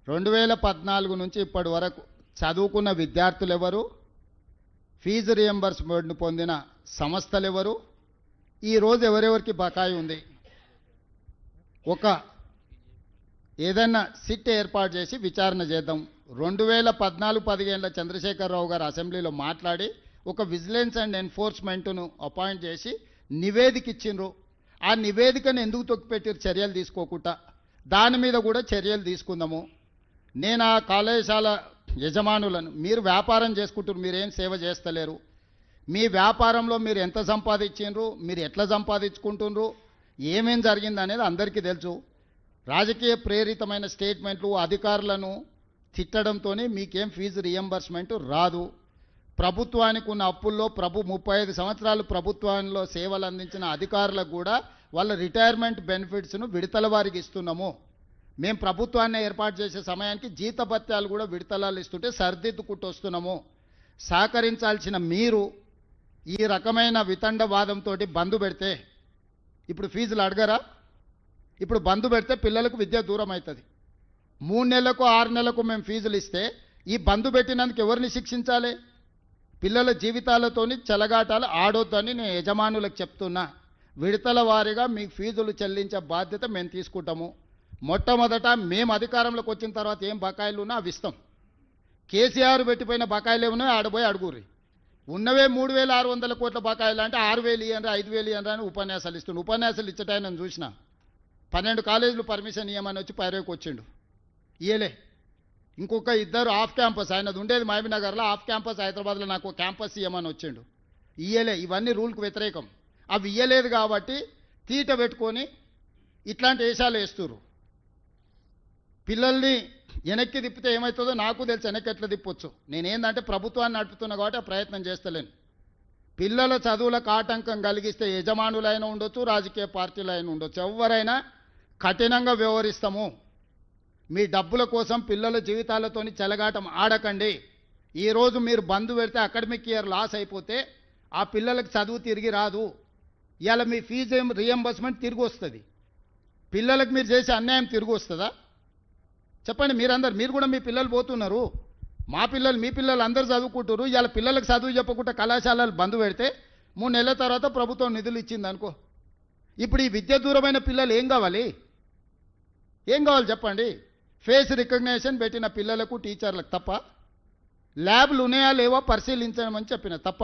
2014 నుంచి ఇప్పటి వరకు చదువుకున్న విద్యార్థులు ఎవరు, ఫీజు రియంబర్స్మెంట్ పొందిన సంస్థలు ఎవరు, ఈరోజు ఎవరెవరికి బకాయి ఉంది, ఒక ఏదైనా సిట్ ఏర్పాటు చేసి విచారణ చేద్దాం. 2014-15 చంద్రశేఖరరావు గారు అసెంబ్లీలో మాట్లాడి ఒక విజిలెన్స్ అండ్ ఎన్ఫోర్స్మెంట్ను అపాయింట్ చేసి నివేదిక ఇచ్చిండ్రు. ఆ నివేదికను ఎందుకు తొక్కిపెట్టారు చర్యలు తీసుకోకుండా? దాని మీద కూడా చర్యలు తీసుకుందాము. నేను ఆ కళాశాల యజమానులను, మీరు వ్యాపారం చేసుకుంటారు, మీరేం సేవ చేస్తలేరు, మీ వ్యాపారంలో మీరు ఎంత సంపాదించిండ్రు, మీరు ఎట్లా సంపాదించుకుంటుండ్రు, ఏమేం జరిగింది అనేది అందరికీ తెలుసు. రాజకీయ ప్రేరితమైన స్టేట్మెంట్లు అధికారులను తిట్టడంతోనే మీకేం ఫీజు రియంబర్స్మెంట్ రాదు. ప్రభుత్వానికి ఉన్న అప్పుల్లో 35 సంవత్సరాలు ప్రభుత్వంలో సేవలు అందించిన అధికారులకు కూడా వాళ్ళ రిటైర్మెంట్ బెనిఫిట్స్ను విడతల వారికి ఇస్తున్నాము. మేము ప్రభుత్వాన్ని ఏర్పాటు చేసే సమయానికి జీతభత్యాలు కూడా విడతలాలు ఇస్తుంటే సర్దిద్దుకుంటూ వస్తున్నాము. సహకరించాల్సిన మీరు ఈ రకమైన వితండవాదంతో బంద్ పెడితే, ఇప్పుడు ఫీజులు అడగరా? ఇప్పుడు బంద్ పెడితే పిల్లలకు విద్య దూరం అవుతుంది. 3 నెలలకు 6 నెలలకు మేము ఫీజులు ఇస్తే ఈ బంద్ పెట్టినందుకు ఎవరిని శిక్షించాలి? పిల్లల జీవితాలతోని చెలగాటాలు ఆడొద్దని నేను యజమానులకు చెప్తున్నా. విడతల వారీగా మీకు ఫీజులు చెల్లించే బాధ్యత మేము తీసుకుంటాము. మొట్టమొదట మేము అధికారంలోకి వచ్చిన తర్వాత ఏం బకాయిలు ఉన్నా అవి ఇస్తాం. కేసీఆర్ పెట్టిపోయిన బకాయిలు ఏమన్నా ఆడబోయి అడుగురి. ఉన్నవే 3,600 కోట్ల బకాయిలు అంటే 6,000 ఇవ్వండి, 5,000 ఇవ్వండి అని ఉపన్యాసాలు ఇస్తుండు. ఉపన్యాసాలు ఇచ్చటాయని నేను చూసిన 12 కాలేజీలు పర్మిషన్ ఇవ్వమని వచ్చి పైరేకి వచ్చిండు, ఇయ్యలే. ఇంకొక 2 ఆఫ్ క్యాంపస్, ఆయనది ఉండేది మహబూబ్నగర్లో, ఆఫ్ క్యాంపస్ హైదరాబాద్లో నాకు క్యాంపస్ ఇవ్వమని వచ్చిండు, ఇయ్యలే. ఇవన్నీ రూల్కి వ్యతిరేకం. అవి ఇయ్యలేదు కాబట్టి తీట పెట్టుకొని ఇట్లాంటి వేషాలు వేస్తున్నారు. పిల్లల్ని వెనక్కి తిప్పితే ఏమవుతుందో నాకు తెలుసు, వెనక్కి ఎట్లా తిప్పొచ్చు. నేనేందంటే ప్రభుత్వాన్ని నడుపుతున్నా కాబట్టి ఆ ప్రయత్నం చేస్తలేను. పిల్లల చదువులకు ఆటంకం కలిగిస్తే యజమానులైనా ఉండొచ్చు, రాజకీయ పార్టీలైనా ఉండొచ్చు, ఎవరైనా కఠినంగా వ్యవహరిస్తాము. మీ డబ్బుల కోసం పిల్లల జీవితాలతోని చెలగాటం ఆడకండి. ఈరోజు మీరు బంద్ పెడితే అకాడమిక్ ఇయర్ లాస్ అయిపోతే ఆ పిల్లలకు చదువు తిరిగి రాదు. ఇవాళ మీ ఫీజు రియంబర్స్మెంట్ తిరిగి వస్తుంది. పిల్లలకు మీరు చేసే అన్యాయం తిరిగి వస్తుందా? చెప్పండి. మీరు కూడా మీ పిల్లలు పోతున్నారు, మా పిల్లలు మీ పిల్లలు అందరూ చదువుకుంటారు. ఇవాళ పిల్లలకు చదువు చెప్పకుండా కళాశాలలు బంద్ పెడితే 3 నెలల తర్వాత ప్రభుత్వం నిధులు ఇచ్చింది అనుకో. ఇప్పుడు ఈ విద్య దూరమైన పిల్లలు ఏం కావాలి? ఏం కావాలి చెప్పండి? ఫేస్ రికగ్నేషన్ పెట్టిన పిల్లలకు టీచర్లకు తప్ప, ల్యాబ్లు ఉన్నాయా లేవా పరిశీలించమని చెప్పిన తప్ప,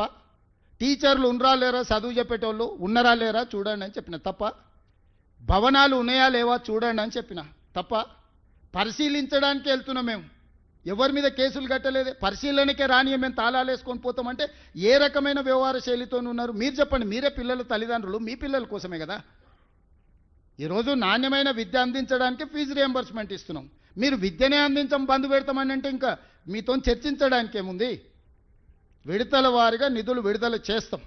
టీచర్లు ఉన్నరా లేరా చదువు చెప్పేటోళ్ళు ఉన్నరా లేరా చూడండి అని చెప్పిన తప్ప, భవనాలు ఉన్నాయా లేవా చూడండి అని చెప్పిన తప్ప, పరిశీలించడానికి వెళ్తున్నాం మేము. ఎవరి మీద కేసులు కట్టలేదే, పరిశీలనకే రాని మేము తాళాలు వేసుకొని పోతామంటే ఏ రకమైన వ్యవహార శైలితో ఉన్నారు మీరు చెప్పండి? మీరే పిల్లల తల్లిదండ్రులు, మీ పిల్లల కోసమే కదా. ఈరోజు నాణ్యమైన విద్య అందించడానికి ఫీజు రియంబర్స్మెంట్ ఇస్తున్నాం. మీరు విద్యనే అందించం బంద్ పెడతామని అంటే ఇంకా మీతో చర్చించడానికి ఏముంది? విడతల వారీగా నిధులు విడుదల చేస్తాం.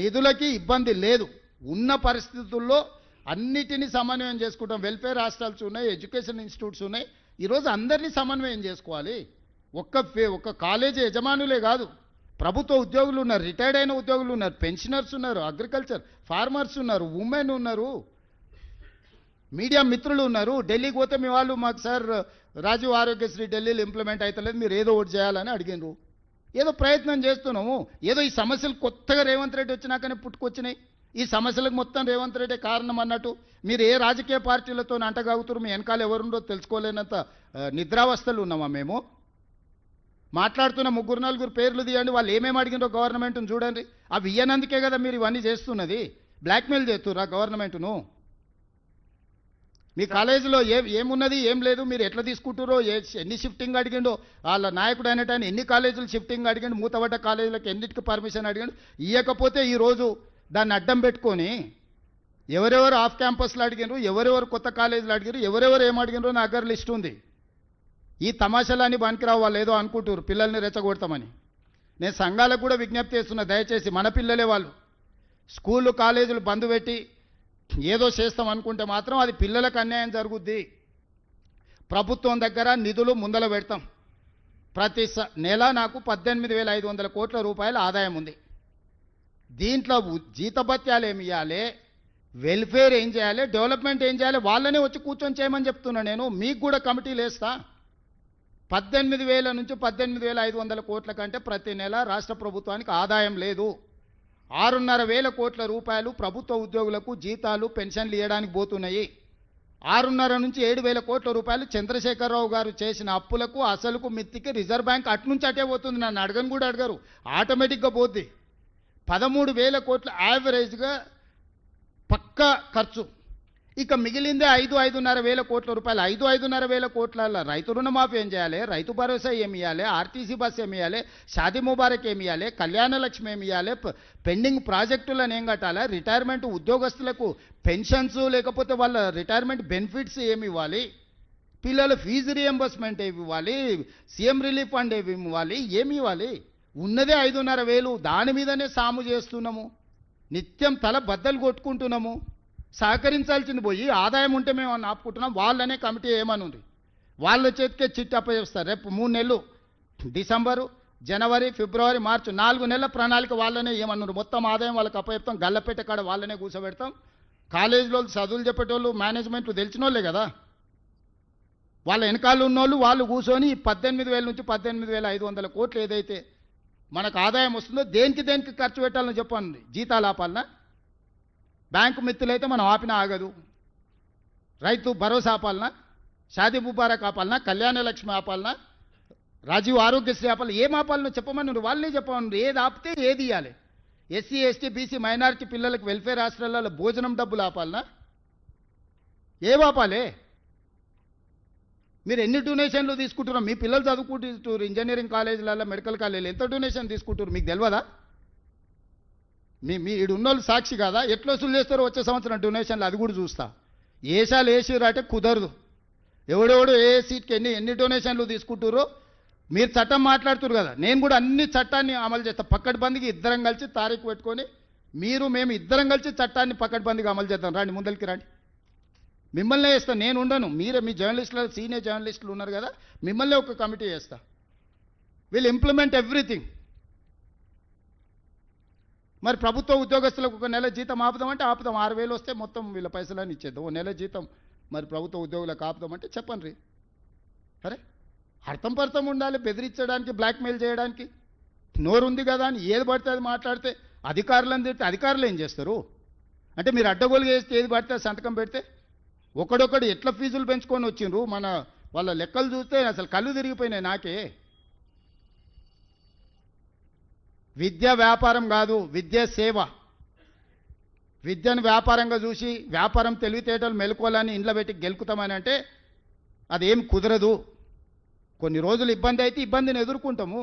నిధులకి ఇబ్బంది లేదు. ఉన్న పరిస్థితుల్లో అన్నిటినీ సమన్వయం చేసుకుంటాం. వెల్ఫేర్ హాస్టల్స్ ఉన్నాయి, ఎడ్యుకేషన్ ఇన్స్టిట్యూట్స్ ఉన్నాయి. ఈరోజు అందరినీ సమన్వయం చేసుకోవాలి. ఒక్క కాలేజీ యజమానులే కాదు, ప్రభుత్వ ఉద్యోగులు ఉన్నారు, రిటైర్డ్ అయిన ఉద్యోగులు ఉన్నారు, పెన్షనర్స్ ఉన్నారు, అగ్రికల్చర్ ఫార్మర్స్ ఉన్నారు, ఉమెన్ ఉన్నారు, మీడియా మిత్రులు ఉన్నారు. ఢిల్లీకి పోతే మీ వాళ్ళు మాకు సార్ రాజీవ్ ఆరోగ్యశ్రీ ఢిల్లీలో ఇంప్లిమెంట్ అవుతలేదు, మీరు ఏదో ఒకటి చేయాలని అడిగినారు. ఏదో ప్రయత్నం చేస్తున్నాము. ఏదో ఈ సమస్యలు కొత్తగా రేవంత్ రెడ్డి వచ్చినాకనే పుట్టుకొచ్చినాయి. ఈ సమస్యలకు మొత్తం రేవంత్ రెడ్డి కారణం అన్నట్టు మీరు ఏ రాజకీయ పార్టీలతో అంటగాగుతారు, మీ వెనకాల ఎవరుండో తెలుసుకోలేనంత నిద్రావస్థలు ఉన్నామా మేము? మాట్లాడుతున్న 3-4 పేర్లు తీయండి, వాళ్ళు ఏమేమి అడిగినో గవర్నమెంట్ను చూడండి. అవి ఇయ్యనందుకే కదా మీరు ఇవన్నీ చేస్తున్నది. బ్లాక్మెయిల్ చేస్తుర్రా గవర్నమెంట్ను? మీ కాలేజీలో ఏమున్నది ఏం లేదు, మీరు ఎట్లా తీసుకుంటారో, ఎన్ని షిఫ్టింగ్ అడిగిండో వాళ్ళ నాయకుడు అనేటాన్ని, ఎన్ని కాలేజీలు షిఫ్టింగ్ అడిగిండు, మూతబడ్డ కాలేజీలకు ఎన్నిటికి పర్మిషన్ అడిగిండు. ఇవ్వకపోతే ఈరోజు దాన్ని అడ్డం పెట్టుకొని ఎవరెవరు ఆఫ్ క్యాంపస్లు అడిగినారు, ఎవరెవరు కొత్త కాలేజీలు అడిగారు, ఎవరెవరు ఏం అడిగినారో నా దగ్గర లిస్ట్ ఉంది. ఈ తమాషాలన్నీ పనికిరావు. వాళ్ళు ఏదో అనుకుంటారు పిల్లల్ని రెచ్చగొడతామని. నేను సంఘాలకు కూడా విజ్ఞప్తి చేస్తున్నా, దయచేసి మన పిల్లలే వాళ్ళు. స్కూళ్ళు కాలేజీలు బంద్ పెట్టి ఏదో చేస్తాం అనుకుంటే మాత్రం అది పిల్లలకు అన్యాయం జరుగుద్ది. ప్రభుత్వం దగ్గర నిధులు ముందల పెడతాం. ప్రతి నెల నాకు 18,500 కోట్ల రూపాయల ఆదాయం ఉంది. దీంట్లో జీతభత్యాలు ఏమి ఇవ్వాలి, వెల్ఫేర్ ఏం చేయాలి, డెవలప్మెంట్ ఏం చేయాలి, వాళ్ళనే వచ్చి కూర్చొని చేయమని చెప్తున్నా. నేను మీకు కూడా కమిటీలు వేస్తా. 18,000 నుంచి 18,500 కోట్ల కంటే ప్రతి నెల రాష్ట్ర ప్రభుత్వానికి ఆదాయం లేదు. 6,500 కోట్ల రూపాయలు ప్రభుత్వ ఉద్యోగులకు జీతాలు పెన్షన్లు ఇవ్వడానికి పోతున్నాయి. 6,500 నుంచి 7,000 కోట్ల రూపాయలు చంద్రశేఖరరావు గారు చేసిన అప్పులకు అసలుకు మిత్తికి రిజర్వ్ బ్యాంక్ అట్నుంచి అటే పోతుంది. నన్ను అడగను కూడా అడగరు, ఆటోమేటిక్గా పోద్ది. 13,000 కోట్ల యావరేజ్గా పక్కా ఖర్చు. ఇక మిగిలిందే 5,500 కోట్ల రూపాయలు. 5,500 కోట్ల రైతు రుణమాఫీ ఏం చేయాలి, రైతు భరోసా ఏమి ఇవ్వాలి, ఆర్టీసీ బస్ ఏమి ఇవ్వాలి, షాదీ ముబారక్ ఏమి ఇవ్వాలి, కళ్యాణ లక్ష్మి ఏమి ఇవ్వాలి, పెండింగ్ ప్రాజెక్టులను ఏం కట్టాలి, రిటైర్మెంట్ ఉద్యోగస్తులకు పెన్షన్స్ లేకపోతే వాళ్ళ రిటైర్మెంట్ బెనిఫిట్స్ ఏమి ఇవ్వాలి, పిల్లల ఫీజు రియంబర్స్మెంట్ ఏమి ఇవ్వాలి, సీఎం రిలీఫ్ ఫండ్ ఏమి ఇవ్వాలి, ఏమి ఇవ్వాలి? ఉన్నదే 5,500. దాని మీదనే సాము చేస్తున్నాము, నిత్యం తల బద్దలు కొట్టుకుంటున్నాము. సహకరించాల్సింది పోయి ఆదాయం ఉంటే మేము ఆపుకుంటున్నాం. వాళ్ళనే కమిటీ ఏమనుంది, వాళ్ళ చేతికే చిట్టి అప్పచేస్తారు. రేపు 3 నెలలు, డిసెంబరు, జనవరి, ఫిబ్రవరి, మార్చి 4 నెలల ప్రణాళిక వాళ్ళనే ఏమన్నారు. మొత్తం ఆదాయం వాళ్ళకి అప్పచెప్తాం. గల్లపెట్ట కాడ వాళ్ళనే కూర్చోబెడతాం. కాలేజీలో చదువులు చెప్పేటోళ్ళు మేనేజ్మెంట్లు తెలిసిన వాళ్ళే కదా, వాళ్ళ వెనకాల ఉన్నోళ్ళు వాళ్ళు కూర్చొని 18,000 నుంచి 18,500 కోట్లు ఏదైతే మనకు ఆదాయం వస్తుందో దేనికి ఖర్చు పెట్టాలని చెప్పండి. జీతాలు ఆపాలనా, బ్యాంకు మిత్తులైతే మనం ఆపినా ఆగదు, రైతు భరోసా ఆపాలనా, షాదీ ముబారక్ ఆపాలనా, కళ్యాణ లక్ష్మి ఆపాలనా, రాజీవ్ ఆరోగ్యశ్రీ ఆపాలి, ఏం ఆపాలనో చెప్పమని వాళ్ళే చెప్పమని. ఏది ఆపితే ఏది ఇవ్వాలి. ఎస్సీ ఎస్టీ బీసీ మైనారిటీ పిల్లలకు వెల్ఫేర్ హాస్టళ్లలో భోజనం డబ్బులు ఆపాలనా, ఏం ఆపాలి? మీరు ఎన్ని డొనేషన్లు తీసుకుంటున్నారు? మీ పిల్లలు చదువుకుంటున్నారు ఇంజనీరింగ్ కాలేజీలలో, మెడికల్ కాలేజీలు, ఎంత డొనేషన్ తీసుకుంటారు మీకు తెలియదా? మీ ఉన్నోళ్ళు సాక్షి కాదా? ఎట్లా వసూలు చేస్తారో వచ్చే సంవత్సరం డొనేషన్లు అది కూడా చూస్తా. ఏసాలు వేసిరు అంటే కుదరదు. ఎవడెవడు ఏ సీట్కి ఎన్ని డొనేషన్లు తీసుకుంటారో మీరు చట్టం మాట్లాడుతున్నారు కదా, నేను కూడా అన్ని చట్టాన్ని అమలు చేస్తా. పక్కడ్బందీకి ఇద్దరం కలిసి తారీఖు పెట్టుకొని మేము ఇద్దరం కలిసి చట్టాన్ని పక్కడ్బందీగా అమలు చేద్దాం. రండి, ముందరికి రండి. మిమ్మల్నే వేస్తా, నేను ఉండను. మీరే మీ జర్నలిస్టులు, సీనియర్ జర్నలిస్టులు ఉన్నారు కదా, మిమ్మల్నే ఒక కమిటీ వేస్తా. Will implement everything. మరి ప్రభుత్వ ఉద్యోగస్తులకు ఒక నెల జీతం ఆపుదామంటే ఆపుదాం. 6,000 వస్తే మొత్తం వీళ్ళ పైసలని ఇచ్చేద్దాం. ఓ నెల జీతం మరి ప్రభుత్వ ఉద్యోగులకు ఆపుదామంటే చెప్పండి రీ. అరే అర్థం పర్థం ఉండాలి. బెదిరించడానికి, బ్లాక్మెయిల్ చేయడానికి నోరు ఉంది కదా అని ఏది పడితే అది మాట్లాడితే అధికారులను తిడితే అధికారులు ఏం చేస్తారు? అంటే మీరు అడ్డగోలుగా వేస్తే ఏది పడితే సంతకం పెడితే ఒకడొకడు ఎట్లా ఫీజులు పెంచుకొని వచ్చిండ్రు. వాళ్ళ లెక్కలు చూస్తే అసలు కళ్ళు తిరిగిపోయినాయి నాకే. విద్య వ్యాపారం కాదు, విద్య సేవ. విద్యను వ్యాపారంగా చూసి వ్యాపారం తెలివితేటలు మెలుకోవాలని ఇంట్లో పెట్టి గెలుకుతామని అంటే అదేం కుదరదు. కొన్ని రోజులు ఇబ్బంది అయితే ఇబ్బందిని ఎదుర్కొంటాము.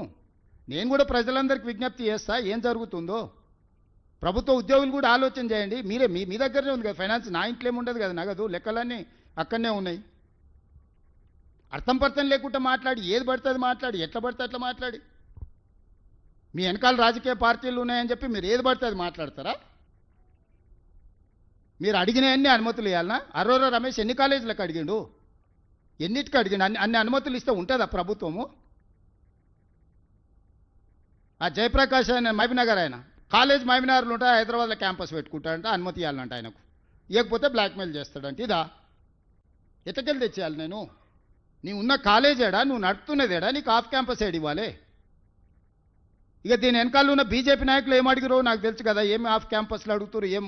నేను కూడా ప్రజలందరికీ విజ్ఞప్తి చేస్తా, ఏం జరుగుతుందో. ప్రభుత్వ ఉద్యోగులు కూడా ఆలోచన చేయండి. మీరే మీ దగ్గరనే ఉంది కదా ఫైనాన్స్, నా ఇంట్లో ఏముండదు కదా నగదు, లెక్కలన్నీ అక్కడనే ఉన్నాయి. అర్థం పర్థం లేకుండా మాట్లాడి ఏది పడుతుంది మాట్లాడి, ఎట్లా పడితే అట్లా మాట్లాడి మీ వెనకాల రాజకీయ పార్టీలు ఉన్నాయని చెప్పి మీరు ఏది పడితే అది మాట్లాడతారా? మీరు అడిగినవన్నీ అనుమతులు ఇవ్వాలనా? అరోరా రమేష్ ఎన్ని కాలేజీలకు అడిగిండు, ఎన్నిటికి అడిగిండు? అన్ని అనుమతులు ఇస్తే ఉంటుందా ప్రభుత్వము? ఆ జయప్రకాష్ ఆయన మహబూబ్నగర్, ఆయన కాలేజ్ మహబూబ్నగర్లో ఉంటా, హైదరాబాద్లో క్యాంపస్ పెట్టుకుంటాడంట, అనుమతి ఇవ్వాలంట ఆయనకు. ఇవ్వకపోతే బ్లాక్మెయిల్ చేస్తాడంట. ఇదా ఎట్టకెళ్ళి తెచ్చేయాలి నేను? నీ ఉన్న కాలేజేడా, నువ్వు నడుపుతున్నదేడా, నీకు ఆఫ్ క్యాంపస్ ఏడు ఇవ్వాలి? ఇక దీని వెనకాల ఉన్న బీజేపీ నాయకులు ఏం అడిగిరో నాకు తెలుసు కదా, ఏమి ఆఫ్ క్యాంపస్లో అడుగుతారు, ఏం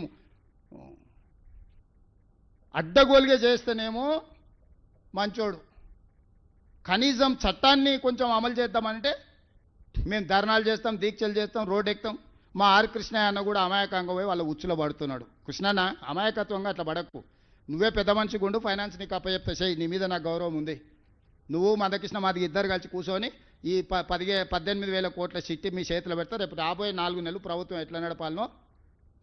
అడ్డగోలుగా చేస్తేనేమో మంచోడు. కనీసం చట్టాన్ని కొంచెం అమలు చేద్దామంటే మేము ధర్నాలు చేస్తాం, దీక్షలు చేస్తాం, రోడ్డు ఎక్కుతాం. మా ఆర్ కృష్ణయ్య అన్న కూడా అమాయకంగా పోయి వాళ్ళ ఉచ్చులో పడుతున్నాడు. కృష్ణన్న అమాయకత్వంగా అట్లా పడకు, నువ్వే పెద్ద మనిషి గుండు, ఫైనాన్స్ నీకు అప్పచెప్తా చేయి, నీ మీద నాకు గౌరవం ఉంది. నువ్వు మందకృష్ణ మాదికి ఇద్దరు కలిసి కూర్చొని ఈ 18,000 కోట్ల చిట్టి మీ చేతిలో పెడతా. రేపు రాబోయే 4 నెలలు ప్రభుత్వం ఎట్లా నడపాలనో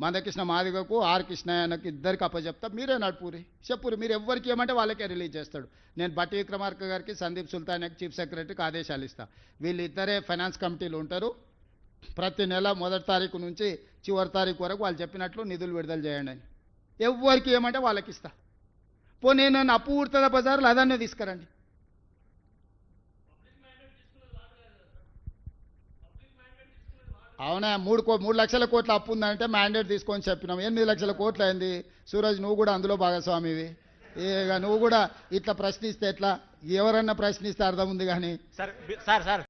మందకృష్ణ మాదిగకు, ఆర్ కృష్ణయ్యకు ఇద్దరికి అప్పచెప్తా. మీరే నడుపురి, చెప్పురి. మీరు ఎవరికి ఏమంటే వాళ్ళకే రిలీజ్ చేస్తాడు. నేను బట్టి విక్రమార్క గారికి, సందీప్ సుల్తాన్కి, చీఫ్ సెక్రటరీకి ఆదేశాలు ఇస్తా. వీళ్ళిద్దరే ఫైనాన్స్ కమిటీలు ఉంటారు. ప్రతి నెల మొదటి తారీఖు నుంచి చివరి తారీఖు వరకు వాళ్ళు చెప్పినట్లు నిధులు విడుదల చేయండి అని. ఎవరికి ఏమంటే వాళ్ళకి ఇస్తా. నేను నన్ను అప్పు ఊడుతుందా బజార్లో, అదన్నే తీసుకురండి. అవునా 3 లక్షల కోట్ల అప్పు ఉందంటే మ్యాండేట్ తీసుకొని చెప్పినాం. 8 లక్షల కోట్లు అయింది. సూరజ్ నువ్వు కూడా అందులో భాగస్వామివి. ఇక నువ్వు కూడా ఇట్లా ప్రశ్నిస్తే ఎట్లా? ఎవరన్నా ప్రశ్నిస్తే అర్థం ఉంది కానీ సార్ సార్ సార్